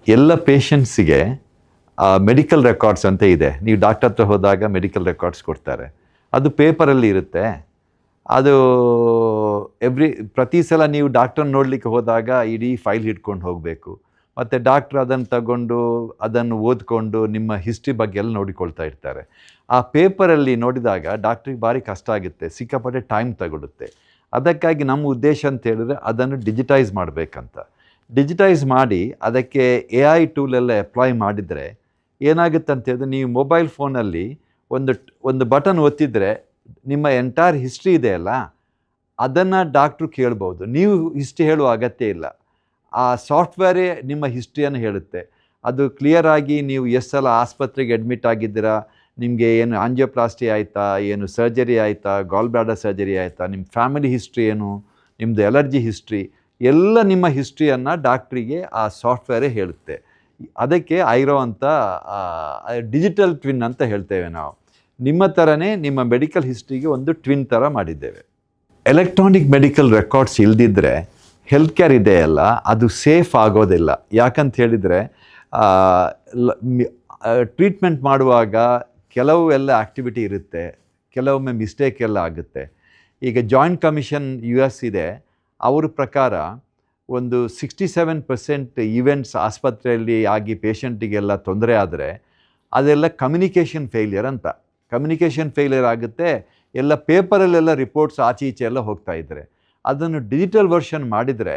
ಎಲ್ಲ ಪೇಷಂಟ್ಸಿಗೆ medical records ಅಂತ ಇದೆ. ನೀವು ಡಾಕ್ಟರ್ ಹತ್ರ ಹೋದಾಗ ಮೆಡಿಕಲ್ ರೆಕಾರ್ಡ್ಸ್ ಕೊಡ್ತಾರೆ, ಅದು ಪೇಪರಲ್ಲಿ ಇರುತ್ತೆ. ಅದು ಪ್ರತಿ ಸಲ ನೀವು ಡಾಕ್ಟರ್ ನೋಡಲಿಕ್ಕೆ ಹೋದಾಗ ಇಡೀ ಫೈಲ್ ಹಿಡ್ಕೊಂಡು ಹೋಗಬೇಕು. ಮತ್ತು ಡಾಕ್ಟ್ರ್ ಅದನ್ನು ತಗೊಂಡು ಅದನ್ನು ಓದ್ಕೊಂಡು ನಿಮ್ಮ ಹಿಸ್ಟ್ರಿ ಬಗ್ಗೆ ಎಲ್ಲ ನೋಡಿಕೊಳ್ತಾ ಇರ್ತಾರೆ. ಆ ಪೇಪರಲ್ಲಿ ನೋಡಿದಾಗ ಡಾಕ್ಟ್ರಿಗೆ ಭಾರಿ ಕಷ್ಟ ಆಗುತ್ತೆ, ಸಿಕ್ಕಾಪಟ್ಟೆ ಟೈಮ್ ತಗೊಳುತ್ತೆ. ಅದಕ್ಕಾಗಿ ನಮ್ಮ ಉದ್ದೇಶ ಅಂತ ಹೇಳಿದ್ರೆ ಅದನ್ನು ಡಿಜಿಟೈಸ್ ಮಾಡಬೇಕಂತ. ಡಿಜಿಟೈಸ್ ಮಾಡಿ ಅದಕ್ಕೆ AI ಟೂಲೆಲ್ಲ ಅಪ್ಲೈ ಮಾಡಿದರೆ ಏನಾಗುತ್ತೆ ಅಂತ ಹೇಳಿದ್ರೆ, ನೀವು ಮೊಬೈಲ್ ಫೋನಲ್ಲಿ ಒಂದು ಬಟನ್ ಒತ್ತಿದರೆ ನಿಮ್ಮ ಎಂಟೈರ್ ಹಿಸ್ಟ್ರಿ ಇದೆಯಲ್ಲ ಅದನ್ನು ಡಾಕ್ಟ್ರು ಕೇಳ್ಬೋದು. ನೀವು ಹಿಸ್ಟ್ರಿ ಹೇಳುವ ಅಗತ್ಯ ಇಲ್ಲ, ಆ ಸಾಫ್ಟ್ವೇರೇ ನಿಮ್ಮ ಹಿಸ್ಟ್ರಿಯನ್ನು ಹೇಳುತ್ತೆ. ಅದು ಕ್ಲಿಯರಾಗಿ ನೀವು ಎಷ್ಟು ಸಲ ಆಸ್ಪತ್ರೆಗೆ ಅಡ್ಮಿಟ್ ಆಗಿದ್ದೀರಾ, ನಿಮಗೆ ಏನು ಆಂಜಿಯೋಪ್ಲಾಸ್ಟಿ ಆಯಿತಾ, ಏನು ಸರ್ಜರಿ ಆಯಿತಾ, ಗಾಲ್ ಬ್ಲಾಡರ್ ಸರ್ಜರಿ ಆಯಿತಾ, ನಿಮ್ಮ ಫ್ಯಾಮಿಲಿ ಹಿಸ್ಟ್ರಿ ಏನು, ನಿಮ್ಮದು ಎಲರ್ಜಿ ಹಿಸ್ಟ್ರಿ, ಎಲ್ಲ ನಿಮ್ಮ ಹಿಸ್ಟ್ರಿಯನ್ನು ಡಾಕ್ಟ್ರಿಗೆ ಆ ಸಾಫ್ಟ್ವೇರೇ ಹೇಳುತ್ತೆ. ಅದಕ್ಕೆ ಐರೋ ಅಂತ ಡಿಜಿಟಲ್ ಟ್ವಿನ್ ಅಂತ ಹೇಳ್ತೇವೆ ನಾವು. ನಿಮ್ಮ ಥರನೇ ನಿಮ್ಮ ಮೆಡಿಕಲ್ ಹಿಸ್ಟ್ರಿಗೆ ಒಂದು ಟ್ವಿನ್ ಥರ ಮಾಡಿದ್ದೇವೆ. ಎಲೆಕ್ಟ್ರಾನಿಕ್ ಮೆಡಿಕಲ್ ರೆಕಾರ್ಡ್ಸ್ ಇಲ್ದಿದ್ದರೆ ಹೆಲ್ತ್ ಕೇರ್ ಇದೆಯಲ್ಲ ಅದು ಸೇಫ್ ಆಗೋದಿಲ್ಲ. ಯಾಕಂತ ಹೇಳಿದರೆ ಟ್ರೀಟ್ಮೆಂಟ್ ಮಾಡುವಾಗ ಕೆಲವು ಎಲ್ಲ ಆ್ಯಕ್ಟಿವಿಟಿ ಇರುತ್ತೆ, ಕೆಲವೊಮ್ಮೆ ಮಿಸ್ಟೇಕ್ ಎಲ್ಲ ಆಗುತ್ತೆ. ಈಗ ಜಾಯಿಂಟ್ ಕಮಿಷನ್ US ಇದೆ, ಅವ್ರ ಪ್ರಕಾರ ಒಂದು 67% ಈವೆಂಟ್ಸ್ ಆಸ್ಪತ್ರೆಯಲ್ಲಿ ಆಗಿ ಪೇಷಂಟಿಗೆಲ್ಲ ತೊಂದರೆ ಆದರೆ ಅದೆಲ್ಲ ಕಮ್ಯುನಿಕೇಷನ್ ಫೇಲ್ಯೂರ್ ಅಂತ. ಕಮ್ಯುನಿಕೇಷನ್ ಫೇಲ್ಯೂರ್ ಆಗುತ್ತೆ, ಎಲ್ಲ ಪೇಪರಲ್ಲೆಲ್ಲ ರಿಪೋರ್ಟ್ಸ್ ಆಚೆ ಈಚೆ ಎಲ್ಲ ಹೋಗ್ತಾ ಇದ್ದಾರೆ. ಅದನ್ನು ಡಿಜಿಟಲ್ ವರ್ಷನ್ ಮಾಡಿದರೆ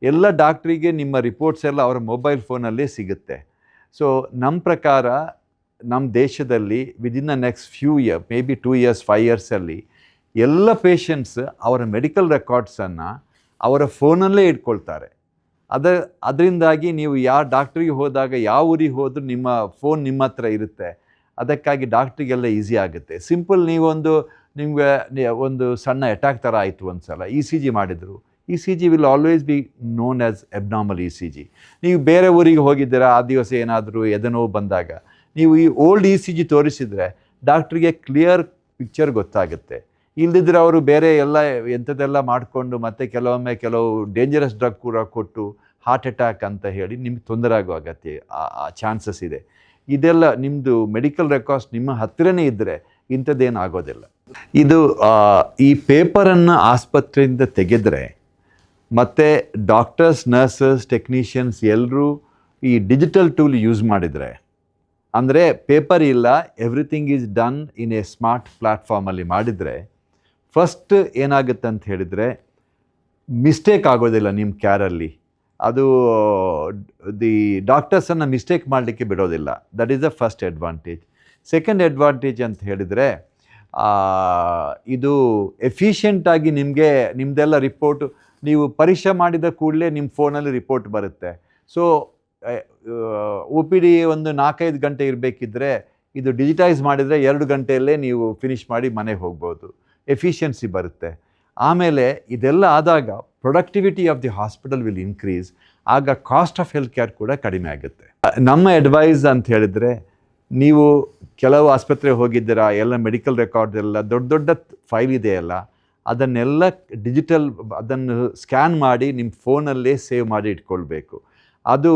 ಎಲ್ಲ ಡಾಕ್ಟ್ರಿಗೆ ನಿಮ್ಮ ರಿಪೋರ್ಟ್ಸ್ ಎಲ್ಲ ಅವರ ಮೊಬೈಲ್ ಫೋನಲ್ಲೇ ಸಿಗುತ್ತೆ. ಸೊ ನಮ್ಮ ಪ್ರಕಾರ ನಮ್ಮ ದೇಶದಲ್ಲಿ within the next few year, may be 2 years 5 yearsಲ್ಲಿ ಎಲ್ಲ ಪೇಷಂಟ್ಸ್ ಅವರ ಮೆಡಿಕಲ್ ರೆಕಾರ್ಡ್ಸನ್ನು ಅವರ ಫೋನಲ್ಲೇ ಇಟ್ಕೊಳ್ತಾರೆ. ಅದರಿಂದಾಗಿ ನೀವು ಯಾವ ಡಾಕ್ಟ್ರಿಗೆ ಹೋದಾಗ ಯಾವ ಊರಿಗೆ ಹೋದರೂ ನಿಮ್ಮ ಫೋನ್ ನಿಮ್ಮ ಹತ್ರ ಇರುತ್ತೆ. ಅದಕ್ಕಾಗಿ ಡಾಕ್ಟ್ರಿಗೆಲ್ಲ ಈಸಿ ಆಗುತ್ತೆ. ಸಿಂಪಲ್ ನಿಮಗೆ ಒಂದು ಸಣ್ಣ ಅಟ್ಯಾಕ್ ಥರ ಆಯಿತು ಒಂದು ಸಲ, ECG ಮಾಡಿದರು. ECG will always be known as abnormal ECG. ನೀವು ಬೇರೆ ಊರಿಗೆ ಹೋಗಿದ್ದೀರಾ, ಆ ದಿವಸ ಏನಾದರೂ ಎದೆನೋವು ಬಂದಾಗ ನೀವು ಈ ಓಲ್ಡ್ ECG ತೋರಿಸಿದರೆ ಡಾಕ್ಟ್ರಿಗೆ ಕ್ಲಿಯರ್ ಪಿಕ್ಚರ್ ಗೊತ್ತಾಗುತ್ತೆ. ಇಲ್ಲದಿದ್ದರೆ ಅವರು ಬೇರೆ ಎಲ್ಲ ಎಂಥದ್ದೆಲ್ಲ ಮಾಡಿಕೊಂಡು ಮತ್ತು ಕೆಲವು ಡೇಂಜರಸ್ ಡ್ರಗ್ ಕೂಡ ಕೊಟ್ಟು ಹಾರ್ಟ್ ಅಟ್ಯಾಕ್ ಅಂತ ಹೇಳಿ ನಿಮ್ಗೆ ತೊಂದರೆ ಆಗೋ ಅಗತ್ಯ ಚಾನ್ಸಸ್ ಇದೆ. ಇದೆಲ್ಲ ನಿಮ್ಮದು ಮೆಡಿಕಲ್ ರೆಕಾರ್ಡ್ಸ್ ನಿಮ್ಮ ಹತ್ತಿರನೇ ಇದ್ದರೆ ಇಂಥದ್ದೇನು ಆಗೋದಿಲ್ಲ. ಇದು ಈ ಪೇಪರನ್ನು ಆಸ್ಪತ್ರೆಯಿಂದ ತೆಗೆದರೆ ಮತ್ತು ಡಾಕ್ಟರ್ಸ್, ನರ್ಸಸ್, ಟೆಕ್ನಿಷಿಯನ್ಸ್ ಎಲ್ಲರೂ ಈ ಡಿಜಿಟಲ್ ಟೂಲ್ ಯೂಸ್ ಮಾಡಿದರೆ, ಅಂದರೆ ಪೇಪರ್ ಇಲ್ಲ, everything is done in a smart ಪ್ಲ್ಯಾಟ್ಫಾರ್ಮಲ್ಲಿ ಮಾಡಿದರೆ, ಫಸ್ಟ್ ಏನಾಗುತ್ತೆ ಅಂತ ಹೇಳಿದರೆ ಮಿಸ್ಟೇಕ್ ಆಗೋದಿಲ್ಲ ನಿಮ್ಮ ಕ್ಯಾರಲ್ಲಿ. ಅದು ಡಾಕ್ಟರ್ಸನ್ನು ಮಿಸ್ಟೇಕ್ ಮಾಡಲಿಕ್ಕೆ ಬಿಡೋದಿಲ್ಲ. That is the first advantage. Second advantage ಅಂತ ಹೇಳಿದರೆ ಇದು ಎಫಿಷಿಯೆಂಟಾಗಿ ನಿಮ್ಮದೆಲ್ಲ ರಿಪೋರ್ಟು ನೀವು ಪರೀಕ್ಷೆ ಮಾಡಿದ ಕೂಡಲೇ ನಿಮ್ಮ ಫೋನಲ್ಲಿ ರಿಪೋರ್ಟ್ ಬರುತ್ತೆ. ಸೊ OPD ಒಂದು 4-5 ಗಂಟೆ ಇರಬೇಕಿದ್ರೆ ಇದು ಡಿಜಿಟೈಸ್ ಮಾಡಿದರೆ 2 ಗಂಟೆಯಲ್ಲೇ ನೀವು ಫಿನಿಷ್ ಮಾಡಿ ಮನೆಗೆ ಹೋಗ್ಬೋದು. ಎಫಿಷಿಯನ್ಸಿ ಬರುತ್ತೆ. ಆಮೇಲೆ ಇದೆಲ್ಲ ಆದಾಗ productivity of the hospital will increase. ಆಗ ಕಾಸ್ಟ್ ಆಫ್ ಹೆಲ್ತ್ ಕೇರ್ ಕೂಡ ಕಡಿಮೆ ಆಗುತ್ತೆ. ನಮ್ಮ ಅಡ್ವೈಸ್ ಅಂತ ಹೇಳಿದರೆ, ನೀವು ಕೆಲವು ಆಸ್ಪತ್ರೆಗೆ ಹೋಗಿದ್ದೀರಾ, ಎಲ್ಲ ಮೆಡಿಕಲ್ ರೆಕಾರ್ಡ್ ಎಲ್ಲ ದೊಡ್ಡ ಫೈಲ್ ಇದೆಯಲ್ಲ ಅದನ್ನೆಲ್ಲ ಅದನ್ನು ಸ್ಕ್ಯಾನ್ ಮಾಡಿ ನಿಮ್ಮ ಫೋನಲ್ಲೇ ಸೇವ್ ಮಾಡಿ ಇಟ್ಕೊಳ್ಬೇಕು. ಅದು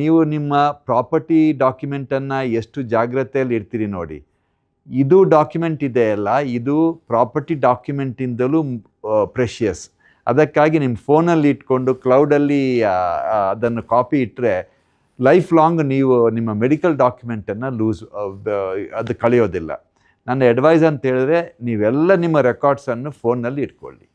ನೀವು ನಿಮ್ಮ ಪ್ರಾಪರ್ಟಿ ಡಾಕ್ಯುಮೆಂಟನ್ನು ಎಷ್ಟು ಜಾಗ್ರತೆಯಲ್ಲಿ ಇಡ್ತೀರಿ ನೋಡಿ, ಇದು ಡಾಕ್ಯುಮೆಂಟ್ ಇದೆಯಲ್ಲ ಇದು ಪ್ರಾಪರ್ಟಿ ಡಾಕ್ಯುಮೆಂಟಿಂದಲೂ ಪ್ರೆಷಿಯಸ್. ಅದಕ್ಕಾಗಿ ನಿಮ್ಮ ಫೋನಲ್ಲಿ ಇಟ್ಕೊಂಡು ಕ್ಲೌಡಲ್ಲಿ ಅದನ್ನು ಕಾಪಿ ಇಟ್ಟರೆ ಲೈಫ್ ಲಾಂಗ್ ನೀವು ನಿಮ್ಮ ಮೆಡಿಕಲ್ ಡಾಕ್ಯುಮೆಂಟನ್ನು ಅದು ಕಳೆಯೋದಿಲ್ಲ. ನನ್ನ ಅಡ್ವೈಸ್ ಅಂತ ಹೇಳಿದ್ರೆ ನೀವೆಲ್ಲ ನಿಮ್ಮ ರೆಕಾರ್ಡ್ಸನ್ನು ಫೋನ್ನಲ್ಲಿ ಇಟ್ಕೊಳ್ಳಿ.